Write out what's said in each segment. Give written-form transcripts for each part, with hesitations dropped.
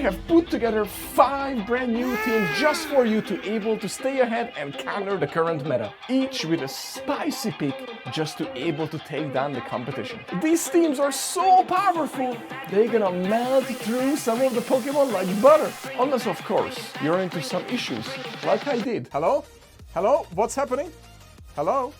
have put together 5 brand new teams just for you to able to stay ahead and counter the current meta, each with a spicy pick just to able to take down the competition. These teams are so powerful, they're gonna melt through some of the Pokemon like butter. Unless, of course, you're into some issues, like I did. Hello? Hello? What's happening? Hello?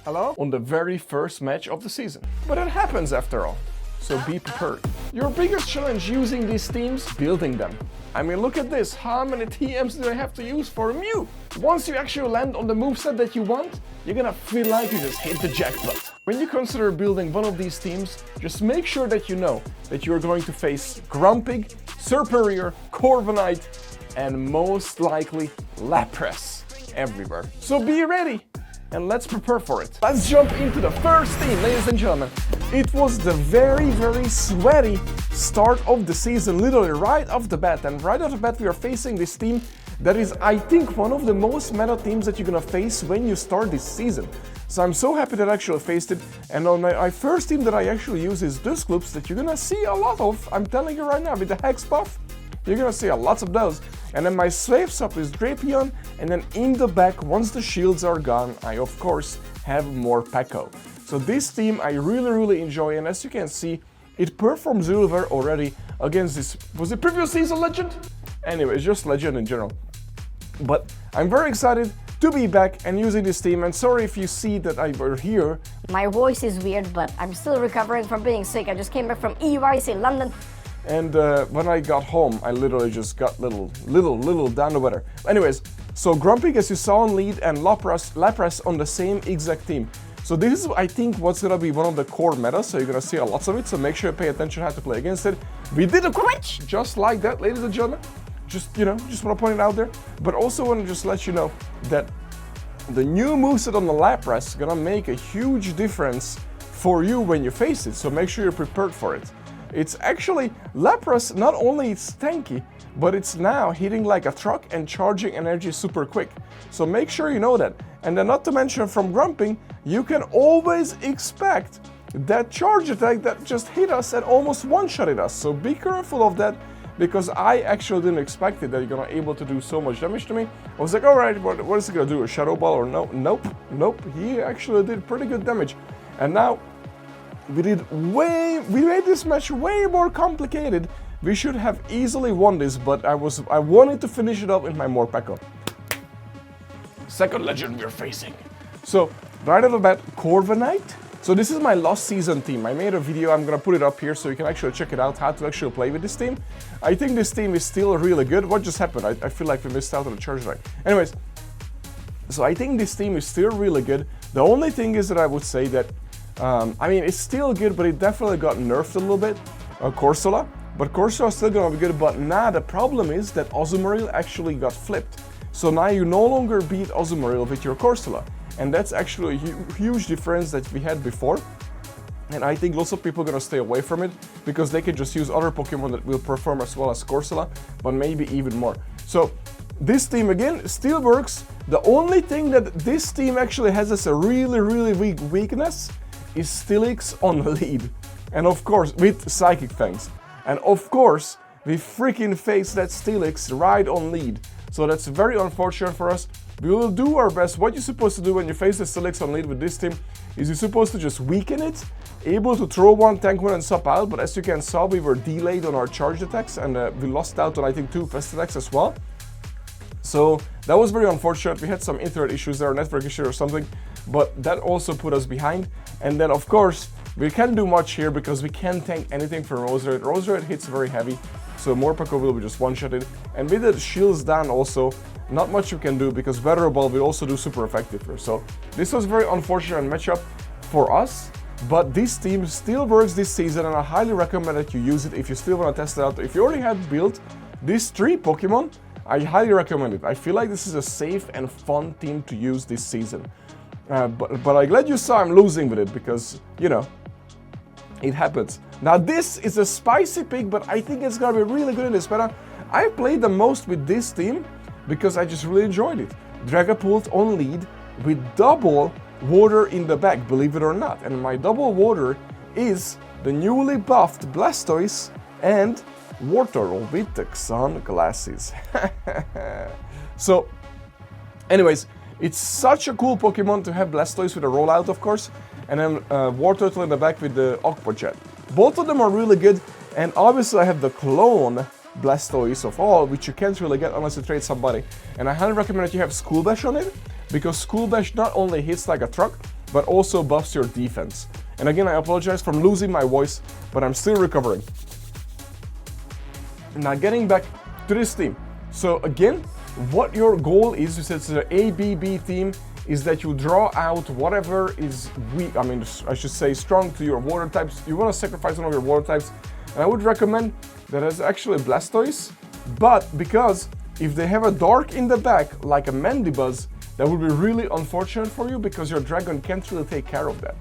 Hello? On the very first match of the season. But it happens after all, so be prepared. Your biggest challenge using these teams, building them. I mean, look at this, how many TMs do I have to use for a Mew? Once you actually land on the moveset that you want, you're gonna feel like you just hit the jackpot. When you consider building one of these teams, just make sure that you know that you're going to face Grumpig, Serperior, Corviknight, and most likely Lapras everywhere. So be ready! And let's prepare for it. Let's jump into the first team, ladies and gentlemen. It was the very sweaty start of the season, literally right off the bat. And right off the bat, we are facing this team that is, I think, one of the most meta teams that you're gonna face when you start this season. So I'm so happy that I actually faced it. And on my first team that I actually use is Dusclops, that you're gonna see a lot of. I'm telling you right now, with the Hex buff, you're gonna see a lots of those. And then my safe sub is Drapion, and then in the back, once the shields are gone, I of course have more Peko. So this team I really enjoy, and as you can see, it performs really well already against this, was it previous season legend? Anyway, it's just legend in general. But I'm very excited to be back and using this team, and sorry if you see that I were here. My voice is weird, but I'm still recovering from being sick. I just came back from EYC in London. And when I got home, I literally just got little down the weather. Anyways, so Grumpig, as you saw on lead, and Lapras on the same exact team. So this is, I think, what's gonna be one of the core metas, so you're gonna see a lots of it, so make sure you pay attention how to play against it. We did a quench, just like that, ladies and gentlemen. Just, you know, just wanna point it out there. But also wanna just let you know that the new moveset on the Lapras is gonna make a huge difference for you when you face it, so make sure you're prepared for it. It's actually, Lapras, not only it's tanky, but it's now hitting like a truck and charging energy super quick. So make sure you know that. And then not to mention from Grumpig, you can always expect that charge attack that just hit us and almost one-shotted us. So be careful of that, because I actually didn't expect it that you're gonna able to do so much damage to me. I was like, alright, what is he gonna do, a Shadow Ball or no? Nope, he actually did pretty good damage. And now, we made this match way more complicated. We should have easily won this, but I wanted to finish it up with my more Peko. Second legend we're facing. So, right off the bat, Corviknight. So this is my last season team. I made a video, I'm gonna put it up here so you can actually check it out, how to actually play with this team. I think this team is still really good. What just happened? I feel like we missed out on the charge right. Anyways, so I think this team is still really good. The only thing is that I would say that I mean, it's still good, but it definitely got nerfed a little bit, Corsola. But Corsola is still gonna be good, but now the problem is that Azumarill actually got flipped. So now you no longer beat Azumarill with your Corsola. And that's actually a huge difference that we had before. And I think lots of people are gonna stay away from it, because they can just use other Pokemon that will perform as well as Corsola, but maybe even more. So this team again still works. The only thing that this team actually has as a really weak weakness is Steelix on lead, and of course with Psychic Fangs, and of course we freaking face that Steelix right on lead, so that's very unfortunate for us. We will do our best. What you're supposed to do when you face the Steelix on lead with this team is you're supposed to just weaken it, able to throw one, tank one, and swap out, but as you can saw, we were delayed on our charge attacks, and we lost out on I think 2 fast attacks as well. So that was very unfortunate. We had some internet issues there, network issue or something, but that also put us behind. And then of course, we can't do much here because we can't tank anything from Roserade. Roserade hits very heavy, so more Peko will be just one-shotted. And with the shields down also, not much you can do because Weather Ball will also do super effective here. So this was very unfortunate matchup for us, but this team still works this season, and I highly recommend that you use it if you still want to test it out. If you already have built these 3 Pokemon, I highly recommend it. I feel like this is a safe and fun team to use this season. But I'm glad you saw I'm losing with it, because, you know, it happens. Now this is a spicy pick, but I think it's gonna be really good in this meta. I played the most with this team because I just really enjoyed it. Dragapult on lead with double water in the back, believe it or not. And my double water is the newly buffed Blastoise and Wartortle with the sunglasses. So, anyways, it's such a cool Pokemon to have Blastoise with a rollout, of course, and then Wartortle in the back with the Aqua Jet. Both of them are really good, and obviously I have the clone Blastoise of all, which you can't really get unless you trade somebody. And I highly recommend that you have School Bash on it, because School Bash not only hits like a truck, but also buffs your defense. And again, I apologize for losing my voice, but I'm still recovering. Now getting back to this team. So again, what your goal is, it's an ABB team, is that you draw out whatever is weak, I should say strong to your water types. You want to sacrifice one of your water types, and I would recommend that it's actually Blastoise, but because if they have a dark in the back, like a Mandibuzz, that would be really unfortunate for you because your dragon can't really take care of that.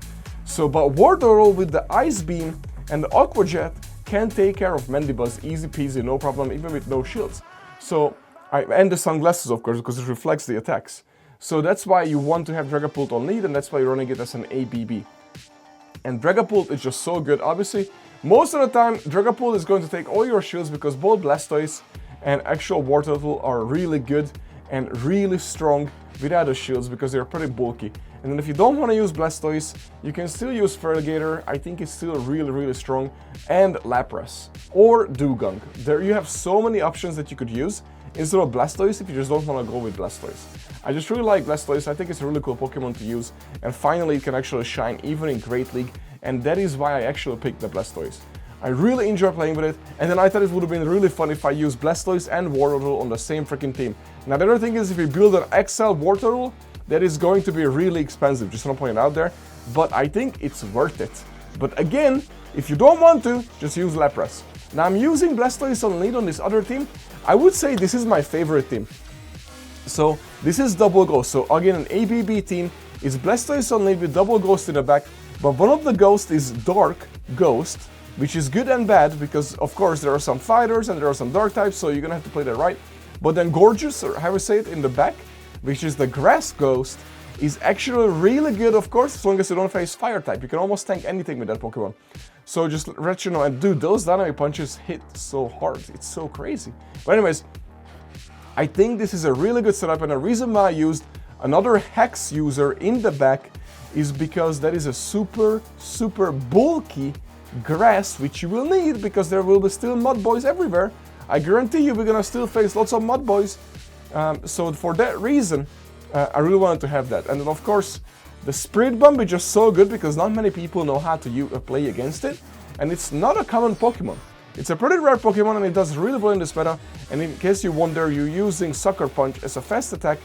So, but Wartortle with the Ice Beam and the Aqua Jet can take care of Mandibuzz easy peasy, no problem, even with no shields. So, and the sunglasses, of course, because it reflects the attacks. So that's why you want to have Dragapult on lead, and that's why you're running it as an ABB. And Dragapult is just so good. Obviously, most of the time, Dragapult is going to take all your shields because both Blastoise and actual Wartortle are really good and really strong without the shields because they're pretty bulky. And then if you don't want to use Blastoise, you can still use Feraligatr. I think it's still really strong. And Lapras or Dugong. There you have so many options that you could use instead of Blastoise if you just don't want to go with Blastoise. I just really like Blastoise. I think it's a really cool Pokemon to use, and finally it can actually shine even in Great League, and that is why I actually picked the Blastoise. I really enjoy playing with it, and then I thought it would have been really fun if I used Blastoise and Wartortle on the same freaking team. Now the other thing is, if you build an XL Wartortle, that is going to be really expensive, just want to point it out there, but I think it's worth it. But again, if you don't want to, just use Lapras. Now I'm using Blastoise on lead on this other team. I would say this is my favorite team. So this is Double Ghost. So again, an ABB team is Blastoise on lead with Double Ghost in the back, but one of the ghosts is Dark Ghost, which is good and bad because of course there are some fighters and there are some dark types, so you're gonna have to play that right. But then Gorgeous, or how I say it, in the back, which is the Grass Ghost, is actually really good, of course, as long as you don't face fire type. You can almost tank anything with that Pokemon. So just let you know, and dude, those dynamic punches hit so hard, it's so crazy. But anyways, I think this is a really good setup, and the reason why I used another Hex user in the back is because that is a super bulky grass, which you will need because there will be still mud boys everywhere. I guarantee you we're gonna still face lots of mud boys. So for that reason, I really wanted to have that. And then of course, the Spirit Bomb is just so good because not many people know how to play against it, and it's not a common Pokemon. It's a pretty rare Pokemon and it does really well in this meta, and in case you wonder, you're using Sucker Punch as a fast attack,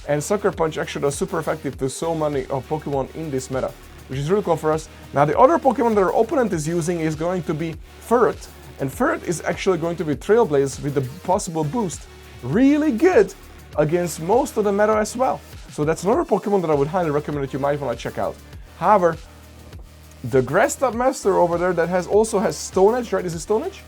and Sucker Punch actually does super effective to so many Pokemon in this meta, which is really cool for us. Now the other Pokemon that our opponent is using is going to be Ferret, and Ferret is actually going to be Trailblaze with the possible boost. Really good against most of the meta as well. So that's another Pokemon that I would highly recommend that you might want to check out. However, the Grass type Master over there that also has Stone Edge, right? Is it Stone Edge?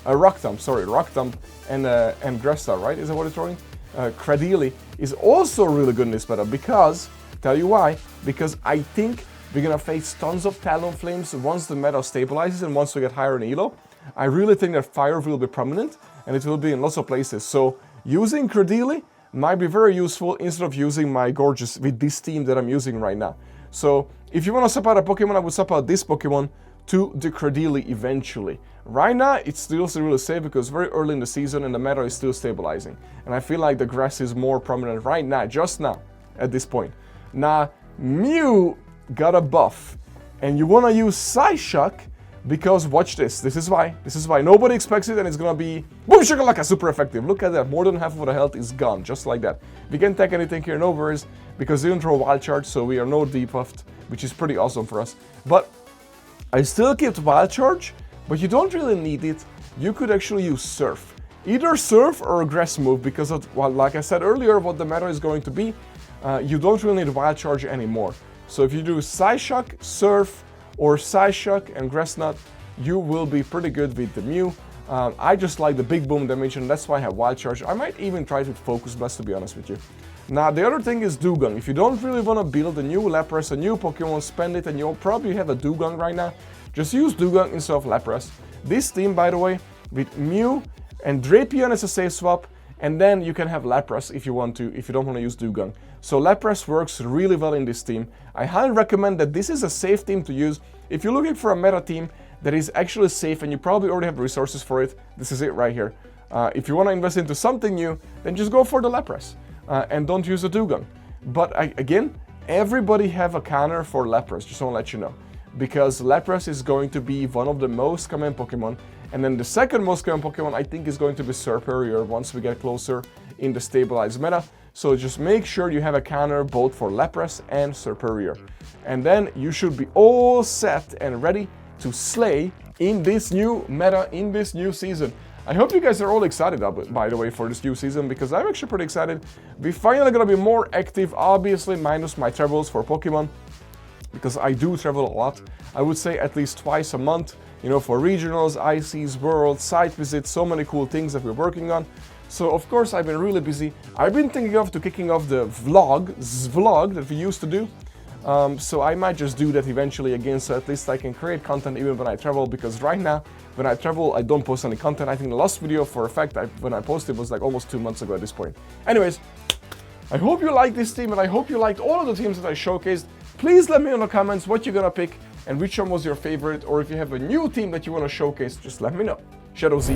Rock Thump, sorry, Rock Thump and Grass type, right? Is that what it's throwing? Cradily is also really good in this meta because, tell you why, because I think we're gonna face tons of Talonflames once the meta stabilizes and once we get higher in Elo. I really think that Fire will be prominent and it will be in lots of places. So using Cradily might be very useful instead of using my Gorgeous with this team that I'm using right now. So if you want to swap out a Pokemon, I would swap out this Pokemon to the Cradily eventually. Right now, it's still really safe because very early in the season and the meta is still stabilizing. And I feel like the Grass is more prominent right now, just now, at this point. Now, Mew got a buff, and you want to use Psyshock because watch this. This is why nobody expects it, and it's gonna be boom shakalaka, super effective. Look at that, more than half of the health is gone, just like that. We can't take anything here, no worries, because they don't throw Wild Charge, so we are no debuffed, which is pretty awesome for us. But I still kept Wild Charge, but you don't really need it. You could actually use Surf. Either Surf or a Grass move, because of, well, like I said earlier, what the meta is going to be, you don't really need Wild Charge anymore. So if you do Psyshock, Surf, or Psyshock and Grass Knot, you will be pretty good with the Mew. I just like the big boom damage, and that's why I have Wild Charge. I might even try it with Focus Blast, to be honest with you. Now, the other thing is Dugong. If you don't really want to build a new Lapras, a new Pokemon, spend it, and you'll probably have a Dugong right now, just use Dugong instead of Lapras. This team, by the way, with Mew and Drapion as a safe swap, and then you can have Lapras if you want to, if you don't want to use Dewgong. So Lapras works really well in this team. I highly recommend that this is a safe team to use. If you're looking for a meta team that is actually safe and you probably already have resources for it, this is it right here. If you want to invest into something new, then just go for the Lapras and don't use the Dewgong. But again, everybody have a counter for Lapras, just want to let you know. Because Lapras is going to be one of the most common Pokemon, and then the second most common Pokemon I think is going to be Serperior once we get closer in the stabilized meta. So just make sure you have a counter both for Lapras and Serperior. And then you should be all set and ready to slay in this new meta, in this new season. I hope you guys are all excited, by the way, for this new season, because I'm actually pretty excited. We're finally gonna be more active, obviously minus my travels for Pokemon, because I do travel a lot. I would say at least twice a month, you know, for regionals, ICs, worlds, site visits, so many cool things that we're working on. So of course I've been really busy. I've been thinking of kicking off the vlog that we used to do. So I might just do that eventually again, so at least I can create content even when I travel, because right now, when I travel, I don't post any content. I think the last video, for a fact, when I posted was like almost 2 months ago at this point. Anyways, I hope you like this team, and I hope you liked all of the teams that I showcased. Please let me know in the comments what you're gonna pick, and which one was your favorite, or if you have a new team that you wanna showcase, just let me know. Shadow Z.